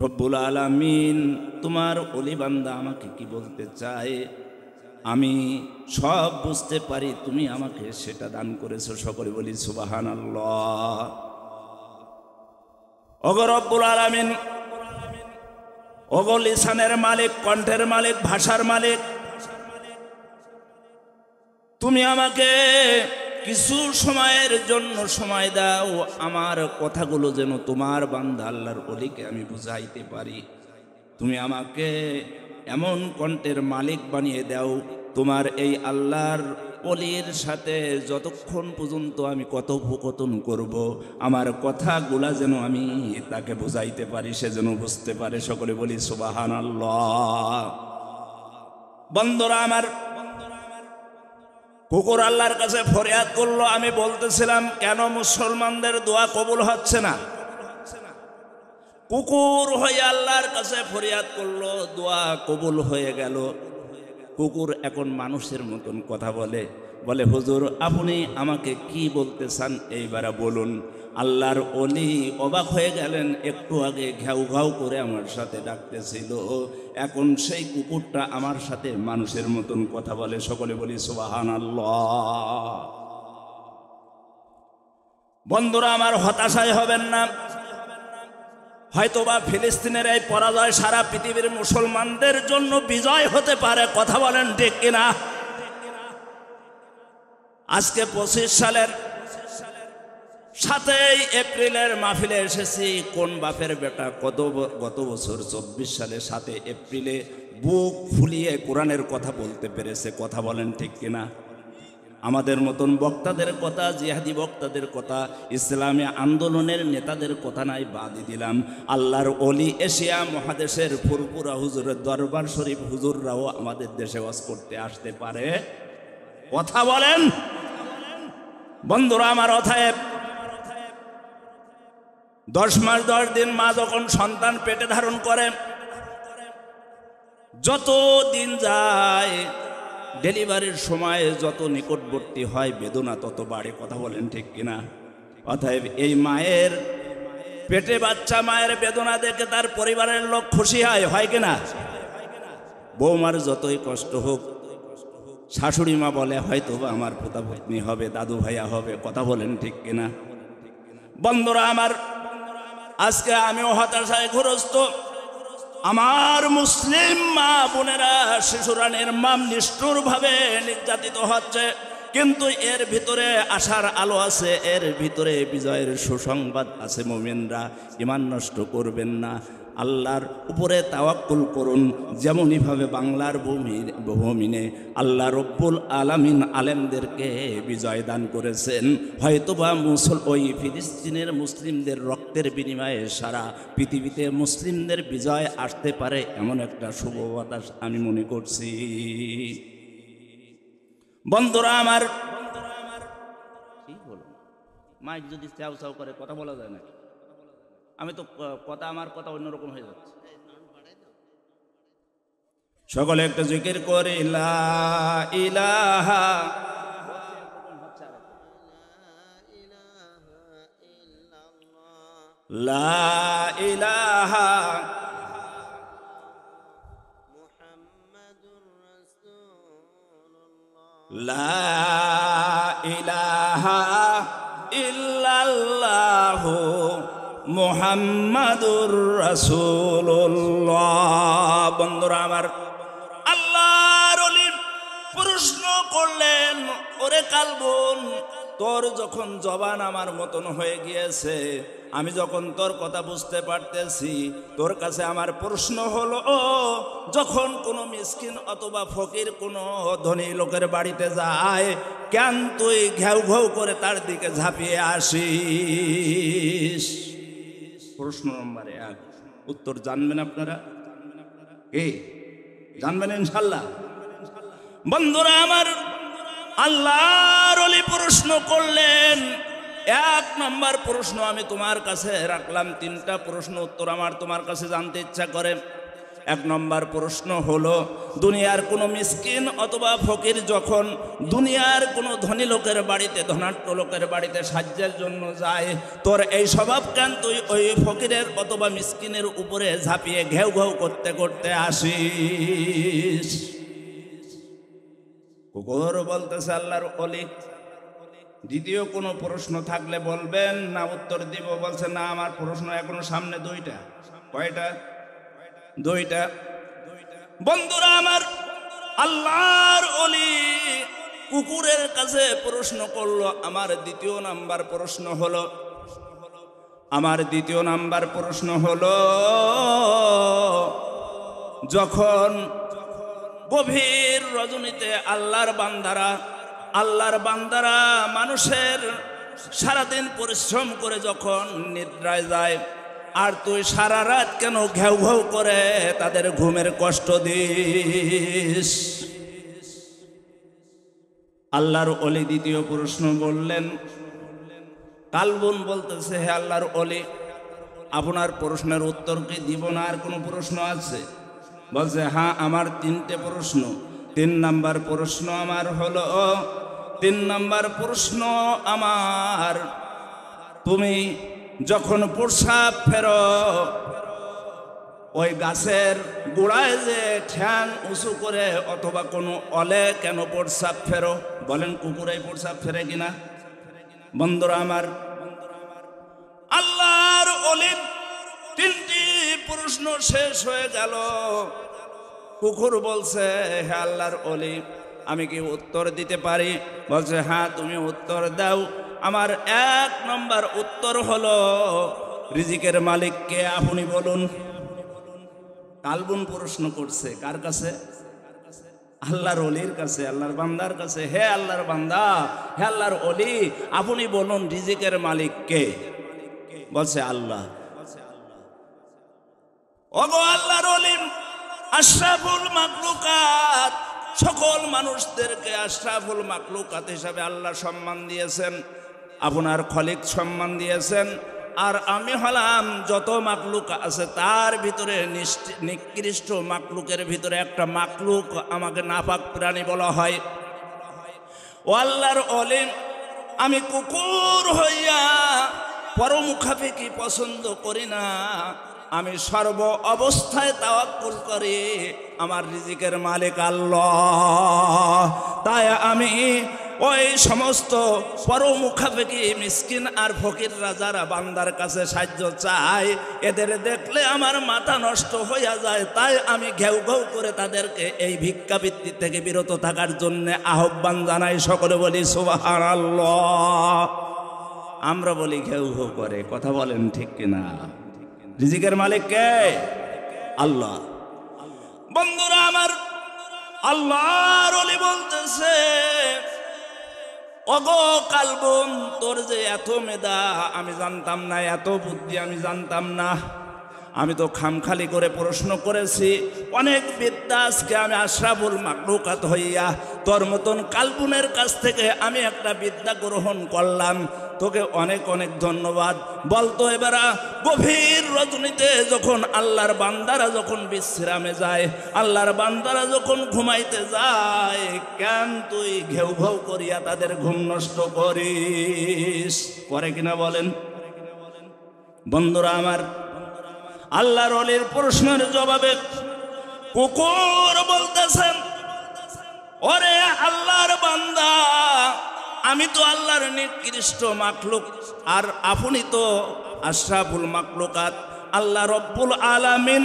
রব্বুল আলামিন তোমার ওলি বান্দা আমাকে কি বলতে চায় আমি সব বুঝতে পারি, তুমি আমাকে সেটা দান করেছো। সকলে বলি সুবহানাল্লাহ। ওগো রব্বুল আলামিন, ওগো লিসানের মালিক, কণ্ঠের মালিক, ভাষার মালিক, তুমি আমাকে কিছু সময়ের জন্য সময় দাও, আমার কথাগুলো যেন তোমার বান্দা আল্লাহর ওলিকে আমি বুঝাইতে পারি। তুমি আমাকে এমন কণ্ঠের মালিক বানিয়ে দাও, তোমার এই আল্লাহর ওলির সাথে যতক্ষণ পর্যন্ত আমি কথোপকথন করব, আমার কথাগুলা যেন আমি তাকে বুঝাইতে পারি, সে যেন বুঝতে পারে। সকলে বলি সুবহানাল্লাহ। বন্ধুরা আমার, কুকুর আল্লাহর কাছে ফরিয়াদ করলো। আমি বলতেছিলাম কেন মুসলমানদের দোয়া কবুল হচ্ছে না। কুকুর হয়ে আল্লাহর কাছে ফরিয়াদ করলো, দোয়া কবুল হয়ে গেল। কুকুর এখন মানুষের মতন কথা বলে, বলে হুজুর আপনি আমাকে কি বলতে চান এইবার বলুন। আল্লাহর ওলি অবাক হয়ে গেলেন, একটু আগে ঘ্যাউ ঘাউ করে আমার সাথে ডাকতেছিল, এখন সেই কুকুরটা আমার সাথে মানুষের মতন কথা বলে। সকলে বলি সুবহানাল্লাহ। বন্ধুরা আমার, হতাশায় হবেন না। হয়তোবা ফিলিস্তিনের এই পরাজয় সারা পৃথিবীর মুসলমানদের জন্য বিজয় হতে পারে। কথা বলেন ঠিক কিনা? আজকে 25 সালের 7 এপ্রিলের মাহফিলে এসেছি। কোন বাপের বেটা গত বছর 24 সালে 7 এপ্রিলে বুক ফুলিয়ে কোরআনের কথা বলতে পেরেছে? কথা বলেন ঠিক কিনা? আমাদের মতন বক্তাদের কথা, জিহাদি বক্তাদের কথা, ইসলামী আন্দোলনের নেতাদের কথা নাই, বাদই দিলাম। আল্লাহর ওলি এশিয়া মহাদেশের ফুরপুরা হুজুরের দরবার শরীফ হুজুররাও আমাদের দেশে ওয়াজ করতে আসতে পারে। কথা বলেন বন্ধুরা আমার। অতএব 10 মাস 10 দিন মা যখন সন্তান পেটে ধারণ করে, যত দিন যায়, ডেলিভারির সময় যত নিকটবর্তী হয়, বেদনা তত বাড়ে। কথা বলেন ঠিক কিনা? অতএব এই মায়ের পেটে বাচ্চা, মায়ের বেদনা দেখে তার পরিবারের লোক খুশি হয় কিনা? বৌমার যতই কষ্ট হোক, শাশুড়ি মা বলে হয়তো আমার পোতা পত্নী হবে, দাদু ভাইয়া হবে। কথা বলেন ঠিক কিনা? বন্ধুরা আমার, আজকে আমিও হতাশায় গ্রস্ত। আমার মুসলিম মা বোনেরা, শিশুরা নির্মম নিষ্ঠুরভাবে নির্যাতিত হচ্ছে, কিন্তু এর ভিতরে আশার আলো আছে, এর ভিতরে বিজয়ের সুসংবাদ আছে। মুমিনরা ঈমান নষ্ট করবেন না, আল্লাহর উপরে তাওয়াক্কুল করুন। যেমনইভাবে বাংলার ভূমিনে আল্লাহ রব্বুল আলামিন আলেমদেরকে বিজয় দান করেছেন, হয়তোবা ওই ফিলিস্তিনের মুসলিমদের রক্তের বিনিময়ে সারা পৃথিবীতে মুসলিমদের বিজয় আসতে পারে, এমন একটা শুভ বাতাস আমি মনে করছি। বন্ধুরা আমার, কি বলুন, মাইক যদি চাও চাও করে কথা বলা যায় না। আমি তো আমার কথা অন্যরকম হয়ে যাচ্ছে। সকলে একটা জিকির করে লা ইলাহা লা ইলাহা লা ইলাহা ইল্লাল্লাহু মুহাম্মাদুর রাসূলুল্লাহ। বন্ধুরা আমার, আল্লাহর ওলি প্রশ্ন করলেন, ওরে কালবন, তোর যখন জবান আমার মতন হয়ে গিয়েছে, আমি যখন তোর কথা বুঝতে পারতেছি, তোর কাছে আমার প্রশ্ন হলো, যখন কোনো মিসকিন অথবা ফকির কোনো ধনী লোকের বাড়িতে যায়, কেন তুই ঘেউ ঘেউ করে তার দিকে ঝাঁপিয়ে আসিস? প্রশ্ন নম্বর 1। উত্তর জানবেন আপনারা? কে জানবেন ইনশাল্লাহ? বন্ধুরা আমার, আল্লাহর ওলি প্রশ্ন করলেন। 1 নম্বর প্রশ্ন আমি তোমার কাছে রাখলাম, 3টা প্রশ্ন উত্তর আমার তোমার কাছে জানতে ইচ্ছা করে। এক নম্বর প্রশ্ন হলো, দুনিয়ার কোনো মিসকিন অথবা ফকির যখন দুনিয়ার কোনো ধনী লোকের বাড়িতে, ধনাঢ্য লোকের বাড়িতে সাহায্যের জন্য যায়, তোর এই স্বভাব কেন তুই ওই ফকিরের অথবা মিসকিনের উপরে ঝাঁপিয়ে ঘেউ ঘেউ করতে করতে আসিস? কুকুর বলতেছে আল্লাহর ওলি, দ্বিতীয় কোনো প্রশ্ন থাকলে বলবেন, না উত্তর দিব? বলছে না, আমার প্রশ্ন এখনো সামনে দুইটা। কয়টা? দুইটা। বন্ধুরা আমার, আল্লাহর ওলি কুকুরের কাছে প্রশ্ন করলো। আমার দ্বিতীয় নাম্বার প্রশ্ন হলো, যখন গভীর রজনীতে আল্লাহর বান্দারা মানুষের সারাদিন পরিশ্রম করে যখন নিদ্রায় যায়, আর তুই সারা রাত কেন ঘেউ ঘেউ করে তাদের ঘুমের কষ্ট দিস? আল্লাহর ওলি দ্বিতীয় প্রশ্ন বললেন। কালবন বলতেছে, হে আল্লাহর ওলি, আপনার প্রশ্নের উত্তর কি দিব না? আর কোনো প্রশ্ন আছে? বলছে, হ্যাঁ, আমার তিনটে প্রশ্ন। তিন নাম্বার প্রশ্ন আমার, তুমি যখন প্রস্রাব ফেরো, ওই গাছের গোড়ায় যে ঠ্যাং উঁচু করে অথবা কোনো অলে কেন প্রস্রাব ফেরো? বলেন, কুকুরে প্রস্রাব ফেরে কিনা? বন্ধুরা আমার, আল্লাহর ওলির তিনটি প্রশ্ন শেষ হয়ে গেল। কুকুর বলছে, হে আল্লাহর ওলি, আমি কি উত্তর দিতে পারি? বলছে, হ্যাঁ, তুমি উত্তর দাও। আমার এক নম্বর উত্তর হলো, রিজিকের মালিক কে আপনি বলুন। কালবুন প্রশ্ন করছে কার কাছে? আল্লাহর ওলির কাছে, আল্লাহর বান্দার কাছে। হে আল্লাহর বান্দা, হে আল্লাহর ওলি, আপনি বলুন রিজিকের মালিক কে? বলছে, আল্লাহ। ওগো আল্লাহর ওলি, আশরাফুল মাখলুকাত, সকল মানুষদেরকে আশরাফুল মাখলুকাত হিসাবে আল্লাহ সম্মান দিয়েছেন, আপনার খলিক সম্মান দিয়েছেন। আর আমি হলাম যত মাকলুক আছে তার ভিতরে নিকৃষ্ট মাকলুকের ভিতরে একটা মাকলুক, আমাকে নাপাক প্রাণী বলা হয়। ও আল্লাহর ওলি, আমি কুকুর হইয়া পরমুখাপেক্ষী পছন্দ করি না, আমি সর্ব অবস্থায় তাওয়াক্কুল করি আমার রিজিকের মালিক আল্লাহ। তাই আমি ওই সমস্ত পরমুখাপেক্ষী মিসকিন আর ফকিররা যারা বান্দার কাছে সাহায্য চায়, এদের দেখলে আমার মাথা নষ্ট হইয়া যায়। তাই আমি ঘেউ ঘেউ করে তাদেরকে এই ভিক্ষাবৃত্তি থেকে বিরত থাকার জন্য আহ্বান জানাই। সকলে বলি সুবহানাল্লাহ। আমরা বলি ঘেউ ঘেউ করে, কথা বলেন ঠিক কিনা? রিজিকের মালিক কে? আল্লাহ। বন্ধুরা আমার, আল্লাহর ওলি বলতেছে, ওগো কালবন, তোর যে এত মেধা আমি জানতাম না, এত বুদ্ধি আমি জানতাম না। আমি তো খামখালি করে প্রশ্ন করেছি, অনেক বিদ্যা আজকে আমি আশরাফুল মাখলুকাত হইয়া তোর মতন কালবনের কাছ থেকে আমি একটা বিদ্যা গ্রহণ করলাম। তোকে অনেক অনেক ধন্যবাদ। বলতো এবার গভীর রজনীতে যখন আল্লাহর বান্দারা যখন বিশ্রামে যায়, আল্লাহর বান্দারা যখন ঘুমাইতে যায়, কেন তুই ঘেউ ঘেউ করিয়া তাদের ঘুম নষ্ট করিস? করে কিনা বলেন? বন্ধুরা আমার, আল্লাহর ওলির প্রশ্নের জবাবে কুকুর বলতেছেন, ওরে আল্লাহর বান্দা, আমি তো আল্লাহর নিকৃষ্ট মাখলুক, আর আপনি তো আশরাফুল মাখলুকাত। আল্লাহ রব্বুল আলামিন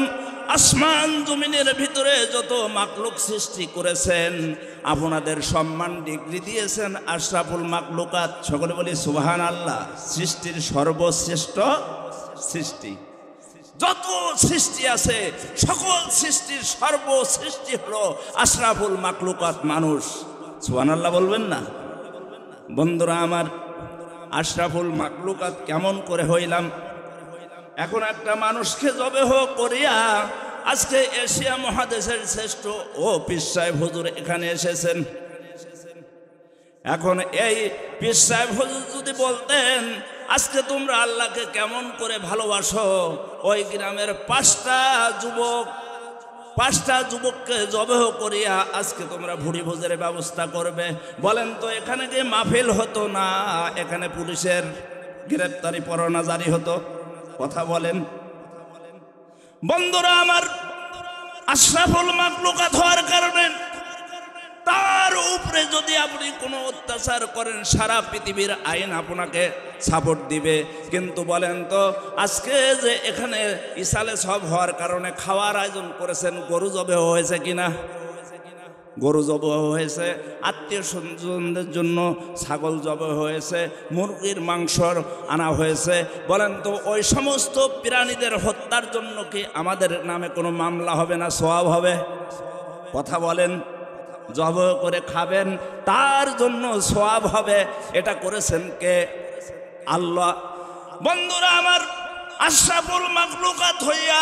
আসমান জমিনের ভিতরে যত মাখলুক সৃষ্টি করেছেন, আপনাদের সম্মান ডিগ্রি দিয়েছেন আশরাফুল মাখলুকাত। সকলে বলি সুবহানাল্লাহ। সৃষ্টির সর্বশ্রেষ্ঠ সৃষ্টি, যত সৃষ্টি আছে সকল সৃষ্টির সর্বসৃষ্টি হলো আশরাফুল মাখলুকাত, মানুষ। সুবহানাল্লাহ বলবেন না? বন্ধুরা আমার, আশরাফুল মাখলুকাত কেমন করে হইলাম? এখন একটা মানুষকে জবেহ করিয়া আজকে এশিয়া মহাদেশের শ্রেষ্ঠ ও পীর সাহেব হুজুর এখানে এসেছেন। এখন এই পীর সাহেব হুজুর যদি বলতেন, আজকে তোমরা আল্লাহকে কেমন করে ভালোবাসো, ওই গ্রামের 5টা যুবক 5টা যুবককে জবেহ করিয়া আজকে তোমরা ভুড়ি ভোজের ব্যবস্থা করবে। বলেন তো এখানে যে মাহফিল হতো না, এখানে পুলিশের গ্রেফতারি পরোয়ানা জারি হতো? কথা বলেন। বন্ধুরা আমার, আশরাফুল মাখলুকাত হওয়ার কারণে তার উপরে যদি আপনি কোনো অত্যাচার করেন, সারা পৃথিবীর আইন আপনাকে সাপোর্ট দিবে। কিন্তু বলেন তো আজকে যে এখানে ইসালে সব হওয়ার কারণে খাওয়ার আয়োজন করেছেন, গরু জবেহ হয়েছে কিনা? গরু জবেহ হয়েছে, আত্মীয় স্বজনদের জন্য ছাগল জবেহ হয়েছে, মুরগির মাংস আনা হয়েছে। বলেন তো ওই সমস্ত প্রাণীদের হত্যার জন্য কি আমাদের নামে কোনো মামলা হবে না, সওয়াব হবে? কথা বলেন। জবেহ করে খাবেন, তার জন্য সওয়াব হবে। এটা করেছেন কে? আল্লাহ। বন্ধুরা আমার, আশরাফুল মাখলুকাত হইয়া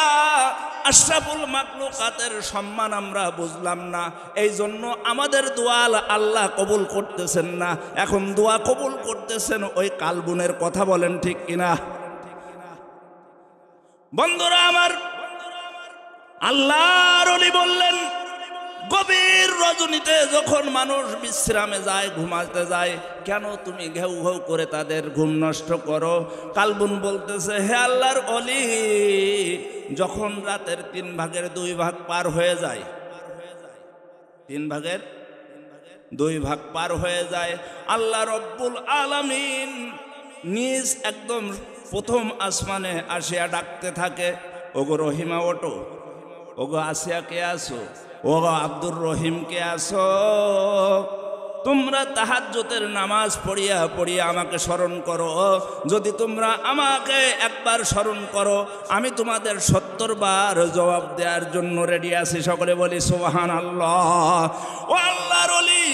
আশরাফুল মাখলুকাতের সম্মান আমরা বুঝলাম না, এই জন্য আমাদের দোয়া আল্লাহ কবুল করতেছেন না। এখন দোয়া কবুল করতেছেন ওই কালবুনের। কথা বলেন ঠিক কিনা? বন্ধুরা আমার, আল্লাহর ওলি বললেন, গভীর রজনীতে যখন মানুষ বিশ্রামে যায়, ঘুমাতে যায়, কেন তুমি ঘেউ ঘেউ করে তাদের ঘুম নষ্ট করো? কালবুন বলতেছে, হে আল্লাহর ওলি, যখন রাতের 3 ভাগের 2 ভাগ পার হয়ে যায়, 3 ভাগের 2 ভাগ পার হয়ে যায়, আল্লাহ রব্বুল আলামিন নিজ একদম প্রথম আসমানে আসিয়া ডাকতে থাকে, ওগো রহিমা ওঠো, ওগো আসিয়া কে আসো, ও আব্দুর রহিম কে আসো, তোমরা তাহাজ্জুদের নামাজ পড়িয়া পড়িয়া আমাকে স্মরণ করো। যদি তোমরা আমাকে একবার স্মরণ করো, আমি তোমাদের 70 বার জবাব দেওয়ার জন্য রেডি আছি। সকলে বলি সুবহানাল্লাহ। ও আল্লাহর ওলি,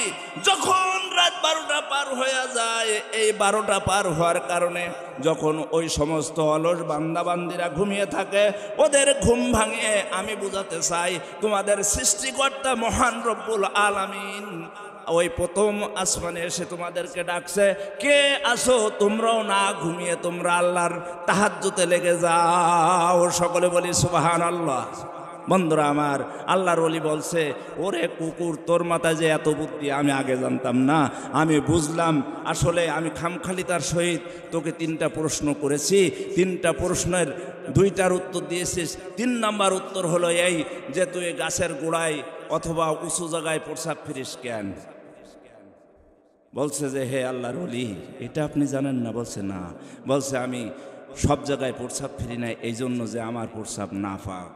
যখন রাত 12টা পার হয়ে যায়, এই 12টা পার হওয়ার কারণে যখন ওই সমস্ত অলস বান্দাবান্দিরা ঘুমিয়ে থাকে, ওদের ঘুম ভাঙিয়ে আমি বুঝাতে চাই, তোমাদের সৃষ্টিকর্তা মহান রব্বুল আলামিন ওই প্রথম আসমানে এসে তোমাদেরকে ডাকছে, কে আসো? তোমরাও না ঘুমিয়ে তোমরা আল্লাহর তাহাজ্জুদে লেগে যাও। সকলে বলি সুবহানাল্লাহ। বন্ধুরা আমার, আল্লাহর ওলি বলছে, ওরে কুকুর, তোর মাথায় যে এত বুদ্ধি আমি আগে জানতাম না। আমি বুঝলাম আসলে আমি খামখালিতার সহিত তোকে 3টা প্রশ্ন করেছি, 3টা প্রশ্নের 2টার উত্তর দিয়েছিস। 3 নাম্বার উত্তর হলো এই যে তুই গাছের গোড়ায় অথবা উঁচু জায়গায় প্রস্রাব ফিরিস কেন? বলছে যে, হে আল্লাহর ওলি, এটা আপনি জানেন না? বলছে না। বলছে, আমি সব জায়গায় প্রস্রাব ফিরি না, এই জন্য যে আমার প্রস্রাব নাপাক।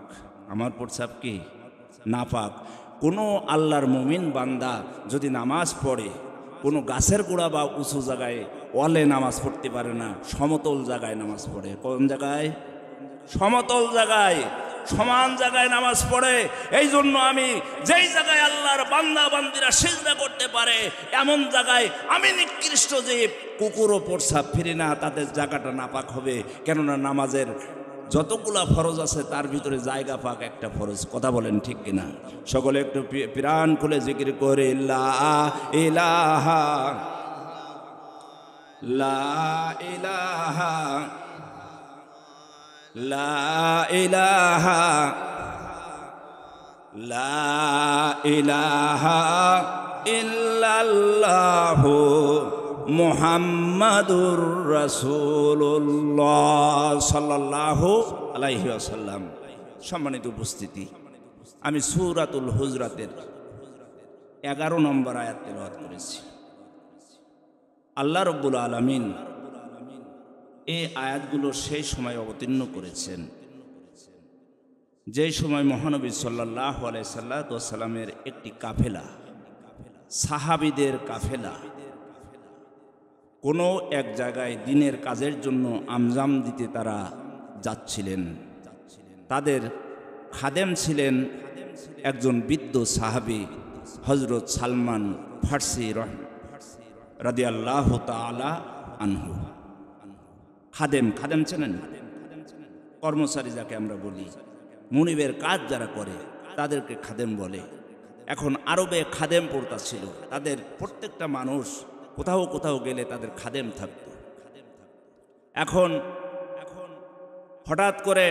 আমার প্রস্রাব কি? নাপাক। কোনো আল্লাহর মুমিন বান্দা যদি নামাজ পড়ে, কোনো গাছের গোড়া বা উঁচু জায়গায় ওয়ালে নামাজ পড়তে পারে না, সমতল জায়গায় নামাজ পড়ে। কোন জায়গায়? সমতল জায়গায়, সমান জায়গায় নামাজ পড়ে। এই জন্য আমি যেই জায়গায় আল্লাহর বান্দা বান্দিরা সিজদা করতে পারে, এমন জায়গায় আমি নিকৃষ্ট জীব কুকুরও প্রস্রাব ফিরি না, তাদের জায়গাটা নাপাক হবে। কেননা নামাজের যতগুলা ফরজ আছে তার ভিতরে জায়গা পাক একটা ফরজ। কথা বলেন ঠিক কিনা? সকলে একটু প্রাণ খুলে জিকির করে লা ইলাহা লা ইলাহা লা ইলাহা লা ইলাহা ইল্লাল্লাহু মুহাম্মাদুর রাসূলুল্লাহ সাল্লাল্লাহু আলাইহি ওয়াসাল্লাম। সম্মানিত উপস্থিতি, আমি সূরাতুল হুজরাতের 11 নম্বর আয়াত তেলাওয়াত করেছি। আল্লাহ রাব্বুল আলামিন এই আয়াতগুলো সেই সময় অবতীর্ণ করেছেন যেই সময় মহানবী সাল্লাল্লাহু আলাইহি সাল্লামের একটি কাফেলা, সাহাবীদের কাফেলা, কোনো এক জায়গায় দিনের কাজের জন্য আমজাম দিতে তারা যাচ্ছিলেন। তাদের খাদেম ছিলেন একজন বৃদ্ধ সাহাবী হযরত সালমান ফারসি রাদিয়াল্লাহু তাআলা আনহু। খাদেম, খাদেম চেনেন? কর্মচারী যাকে আমরা বলি, মুনিবের কাজ যারা করে তাদেরকে খাদেম বলে। এখন আরবে খাদেম প্রথা ছিল, তাদের প্রত্যেকটা মানুষ কোথাও কোথাও গেলে তাদের খাদেম থাকত। এখন হঠাৎ করে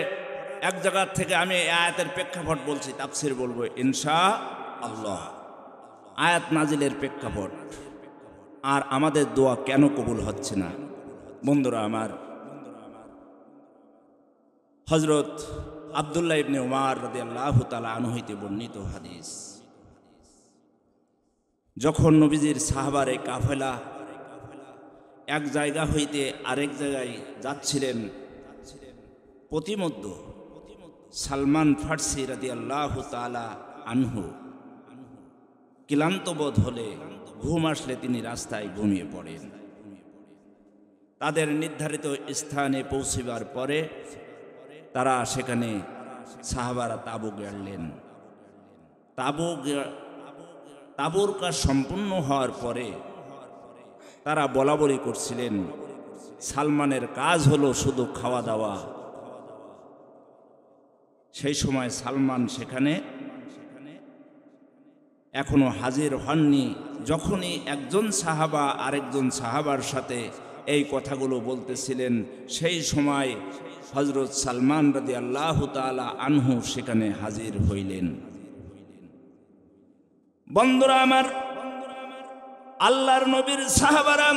এক জায়গা থেকে আমি এই আয়াতের প্রেক্ষাপট বলছি, তাফসীর বলবো ইনশাআল্লাহ। আয়াত নাজিলের প্রেক্ষাপট আর আমাদের দোয়া কেন কবুল হচ্ছে না। বন্ধুরা আমার, হযরত আব্দুল্লাহ ইবনে উমর রাদিয়াল্লাহু তাআলা আনহু হইতে বর্ণিত হাদিস, যখন নবীজির সাহাবার এই কাফেলা এক জায়গা হইতে আরেক জায়গায় যাচ্ছিলেন, প্রতিমধ্যে সালমান ফার্সি রাদিয়াল্লাহু তাআলা আনহু ক্লান্ত বোধ হলে, ঘুম আসলে তিনি রাস্তায় ঘুমিয়ে পড়েন। তাদের নির্ধারিত স্থানে পৌঁছিবার পরে তারা সেখানে সাহাবারা তাঁবু গাড়লেন। তাঁবুর কাজ সম্পূর্ণ হওয়ার পরে তারা বলাবলি করছিলেন, সালমানের কাজ হলো শুধু খাওয়া দাওয়া। সেই সময় সালমান সেখানে এখনো হাজির হননি। যখনই একজন সাহাবা আরেকজন সাহাবার সাথে এই কথাগুলো বলতেছিলেন, সেই সময় হযরত সালমান রাদিয়াল্লাহু তাআলা আনহু সেখানে হাজির হইলেন। বন্ধুরা আমার, আল্লাহর নবীর সাহাবারা,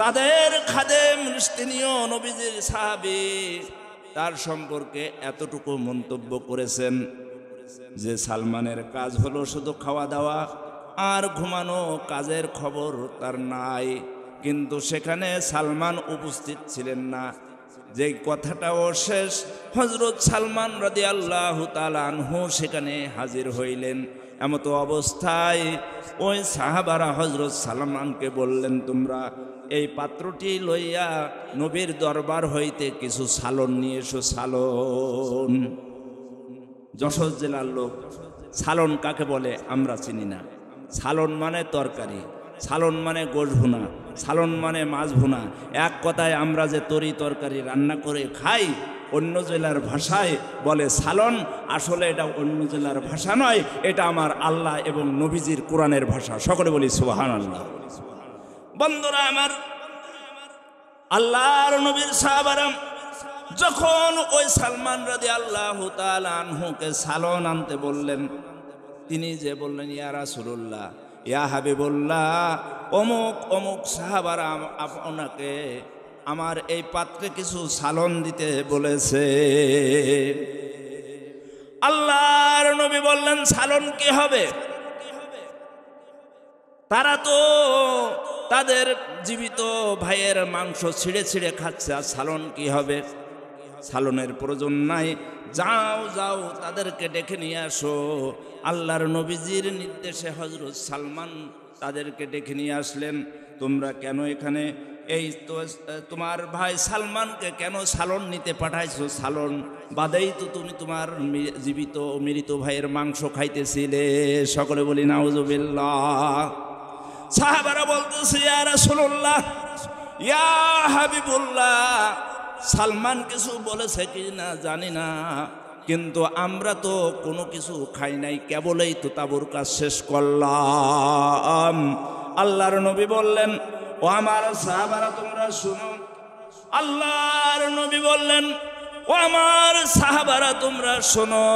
তাদের খাদেম স্থানীয় নবীজির সাহাবী, তার সম্পর্কে এতটুকু মন্তব্য করেছেন যে সালমানের কাজ হলো শুধু খাওয়া দাওয়া আর ঘুমানো, কাজের খবর তার নাই। কিন্তু সেখানে সালমান উপস্থিত ছিলেন না। যে কথাটাও শেষ, হযরত সালমান রাদিয়াল্লাহু তাআলা আনহু সেখানে হাজির হইলেন। এমত অবস্থায় ওই সাহাবারা হযরত সালমানকে বললেন, তোমরা এই পাত্রটি লইয়া নবীর দরবার হইতে কিছু সালন নিয়ে এসো। সালন যশোর জেলার লোক, সালন কাকে বলে আমরা চিনি না। সালন মানে তরকারি, সালন মানে গোশ ভুনা, সালন মানে মাছ ভুনা। এক কথায় আমরা যে তরি তরকারি রান্না করে খাই, অন্য জেলার ভাষায় বলে সালন। আসলে এটা অন্য জেলার ভাষা নয়, এটা আমার আল্লাহ এবং নবীজির কোরআনের ভাষা। সকলে বলি সুবহানাল্লাহ। বন্ধুরা আমার, আল্লাহর নবীর সাহাবারা যখন ওই সালমান রাদিয়াল্লাহু তাআলা আনহুকে সালন আনতে বললেন, তিনি যে বললেন, ইয়া রাসূলুল্লাহ, ইয়া হাবিবুল্লাহ, অমুক অমুক সাহাবারা আপনাকে আমার এই পাত্রে কিছু সালন দিতে বলেছে। আল্লাহর নবী বললেন, সালন কি হবে? তারা তো তাদের জীবিত ভাইয়ের মাংস ছিঁড়ে ছিঁড়ে খাচ্ছে, আর সালন কি হবে? সালনের প্রয়োজন নাই, যাও যাও তাদেরকে ডেকে নিয়ে আসো। আল্লাহর নবীজির নির্দেশে হযরত সালমান তাদেরকে ডেকে নিয়ে আসলেন। তোমরা কেন এখানে, এই তো তোমার ভাই সালমানকে কেন সালন নিতে পাঠাইছো? সালন বাদেই তো তুমি তোমার জীবিত মৃত ভাইয়ের মাংস খাইতেছিলে। সকলে বলি নাউজুবিল্লাহ। সাহাবারা বলতেছে, ইয়া রাসূলুল্লাহ, ইয়া হাবিবুল্লাহ, সালমান কিছু বলেছে কি না জানি না, কিন্তু আমরা তো কোনো কিছু খাই নাই, কেবলই তো তাঁবুর কাজ শেষ করলাম। আল্লাহর নবী বললেন, ও আমার সাহাবারা তোমরা শুনো। আল্লাহর নবী বললেন, ও আমার সাহাবারা তোমরা শোনো,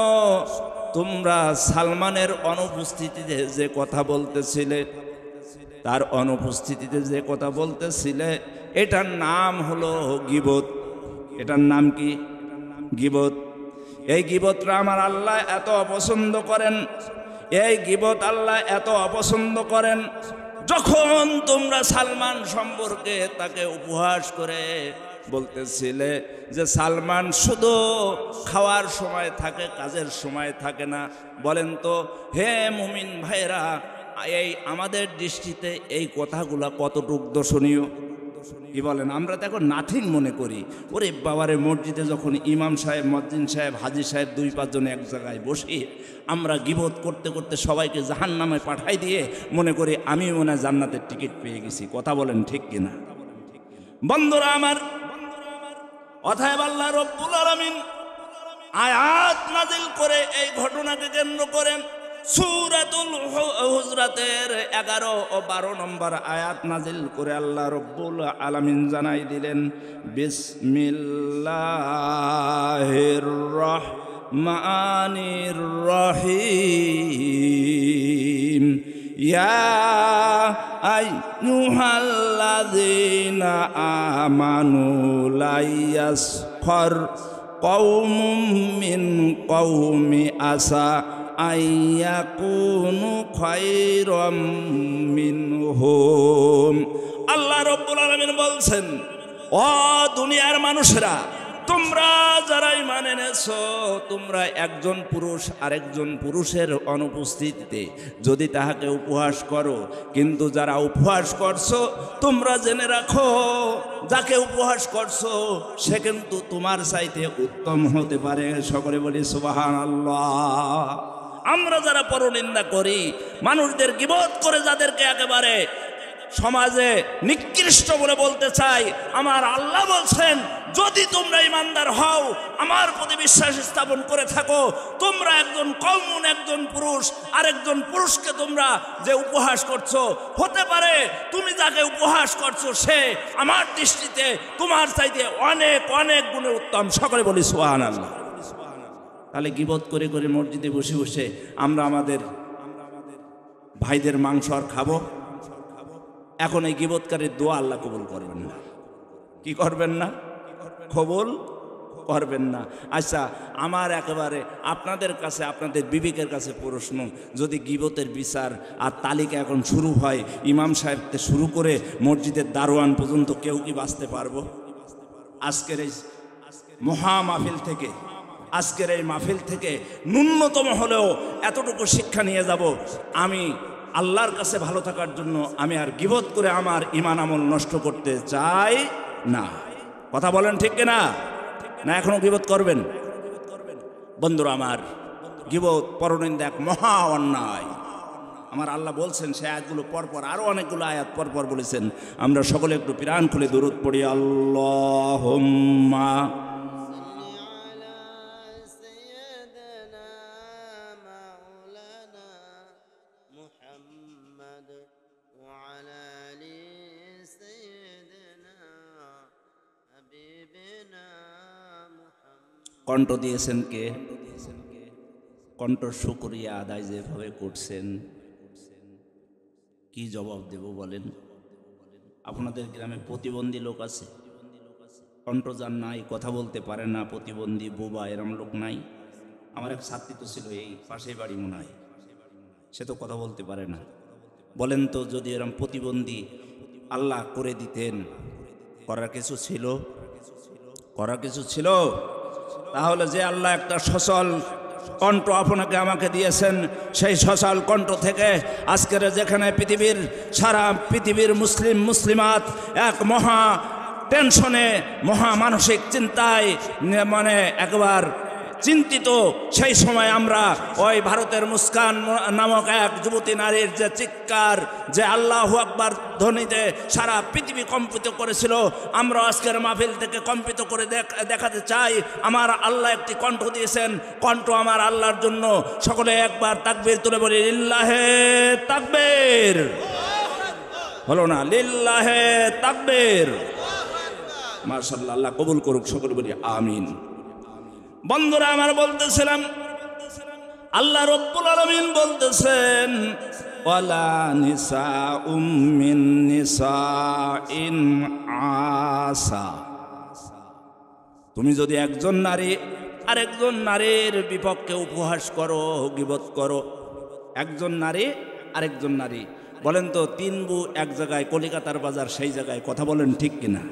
তোমরা সালমানের অনুপস্থিতিতে যে কথা বলতেছিলে, তার অনুপস্থিতিতে যে কথা বলতেছিলে, এটার নাম হলো গীবত। এটার নাম কি? গীবত। এই গীবতটা আমার আল্লাহ এত অপছন্দ করেন, এই গীবত আল্লাহ এত অপছন্দ করেন। যখন তোমরা সালমান সম্পর্কে তাকে উপহাস করে বলতেছিলে যে সালমান শুধু খাওয়ার সময় থাকে, কাজের সময় থাকে না, বলেন তো হে মুমিন ভাইরা, এই আমাদের দৃষ্টিতে এই কথাগুলা কতটুকু দর্শনীয়? কি বলেন? আমরা তো এখন নাথিং মনে করি। ওরে বাবারে, মসজিদে যখন ইমাম সাহেব, মজ্জিন সাহেব, হাজি সাহেব 2-5 জন এক জায়গায় বসি, আমরা গীবত করতে করতে সবাইকে জাহান্নামে পাঠাই দিয়ে মনে করি আমি মনে হয় জান্নাতের টিকিট পেয়ে গেছি। কথা বলেন ঠিক কিনা? বন্ধুরা আমার, অতএব আল্লাহ রব্বুল আলামিন আয়াত নাজিল করে এই ঘটনাকে কেন্দ্র করে সূরাতুল হুজরাতের 11 ও 12 নম্বর আয়াত নাজিল করে আল্লাহ রব্বুল আলামিন জানাই দিলেন, বিসমিল্লাহির রহমানির রহিম, ইয়া আইয়ুহাল্লাযীনা আমানু লা ইয়াসখর কওমুম মিন কওমি আসা আইয়াকুনু খায়রাম মিনহুম। আল্লাহ রাব্বুল আলামিন বলছেন, ও দুনিয়ার মানুষেরা, তোমরা যারা ঈমান এনেছো, তোমরা একজন পুরুষ আরেকজন পুরুষের অনুপস্থিতিতে যদি তাহাকে উপহাস করো, কিন্তু যারা উপহাস করছো তোমরা জেনে রাখো, যাকে উপহাস করছো সে কিন্তু তোমার চাইতে উত্তম হতে পারে। সকলে বলি সুবহানাল্লাহ। আমরা যারা পরনিন্দা করি, মানুষদের গীবত করে যাদেরকে একেবারে সমাজে নিকৃষ্ট বলে বলতে চাই, আমার আল্লাহ বলছেন, যদি তোমরা ইমানদার হও, আমার প্রতি বিশ্বাস স্থাপন করে থাকো, তোমরা একজন কওম, একজন পুরুষ আরেকজন পুরুষকে তোমরা যে উপহাস করছো, হতে পারে তুমি যাকে উপহাস করছো সে আমার দৃষ্টিতে তোমার চাইতে অনেক অনেক গুণে উত্তম। সকলে বলি সুবহানাল্লাহ। তাহলে গীবত করে করে মসজিদে বসে বসে আমরা আমাদের ভাইদের মাংস আর খাবো? এখন এই গীবতকারীর দোয়া আল্লাহ কবুল করবেন না। কি করবেন না? কবুল করবেন না। আচ্ছা, আমার একেবারে আপনাদের কাছে, আপনাদের বিবেকের কাছে প্রশ্ন, যদি গীবতের বিচার আর তালিকা এখন শুরু হয়, ইমাম সাহেব থেকে শুরু করে মসজিদের দারোয়ান পর্যন্ত, কেউ কি বাঁচতে পারবো? আজকের এই মহা মাহফিল থেকে, আজকের এই মাহফিল থেকে ন্যূনতম হলেও এতটুকু শিক্ষা নিয়ে যাব, আমি আল্লাহর কাছে ভালো থাকার জন্য আমি আর গীবত করে আমার ঈমান আমল নষ্ট করতে চাই না। কথা বলেন ঠিক কিনা? না এখনো গীবত করবেন? বন্ধুরা আমার, গীবত পরনিন্দা এক মহা অন্যায়। আমার আল্লাহ বলছেন, সে আয়াতগুলো পরপর আরো অনেকগুলো আয়াত পরপর বলেছেন। আমরা সকলে একটু প্রাণ খুলে দরুদ পড়ি। আল্লাহুম্মা কণ্ঠ দিয়েছেন কে? কণ্ঠ শুকরিয়া আদায় যেভাবে করছেন, কি জবাব দেব বলেন? আপনাদের গ্রামে প্রতিবন্ধী লোক আছে? কণ্ঠ যার নাই, কথা বলতে পারে না, প্রতিবন্ধী, বোবা, এরম লোক নাই? আমার এক ছাত্রী তো ছিল, এই পাশেই বাড়ি মনে হয়, সে তো কথা বলতে পারে না। বলেন তো, যদি এরম প্রতিবন্ধী আল্লাহ করে দিতেন, করার কিছু ছিল? করার কিছু ছিল? তাহলে যে আল্লাহ একটা সচল কণ্ঠ আপনাকে আমাকে দিয়েছেন, সেই সচল কণ্ঠ থেকে আজকের যেখানে পৃথিবীর, সারা পৃথিবীর মুসলিম মুসলিমাত এক মহা টেনশনে, মহা মানসিক চিন্তায় মানে একবার চিন্তিত, সেই সময় আমরা ওই ভারতের মুস্কান নামক এক যুবতী নারীর যে চিৎকার, যে আল্লাহু আকবার ধ্বনিতে সারা পৃথিবী কম্পিত করেছিল, আমরা আজকের মাহফিল থেকে কম্পিত করে দেখাতে চাই, আমার আল্লাহ একটি কণ্ঠ দিয়েছেন, কণ্ঠ আমার আল্লাহর জন্য। সকলে একবার তাকবীর তুলে বলি, লিল্লাহে তাকবীর। হলো না? লিল্লাহে তাকবীর। মাশাআল্লাহ, আল্লাহ কবুল করুক। সকলে বলি আমিন। বন্ধুরা আমার, বলতেছিলাম আল্লাহ রব্বুল আলামিন বলতেছেন, ওয়ালা নিসাউম মিন নিসাইন আসা। তুমি যদি একজন নারী আরেকজন নারীর বিপক্ষে উপহাস করো, গীবত করো, একজন নারী আরেকজন নারী, বলেন তো তিন বউ এক জায়গায়, কলিকাতার বাজার সেই জায়গায়, কথা বলেন ঠিক কিনা?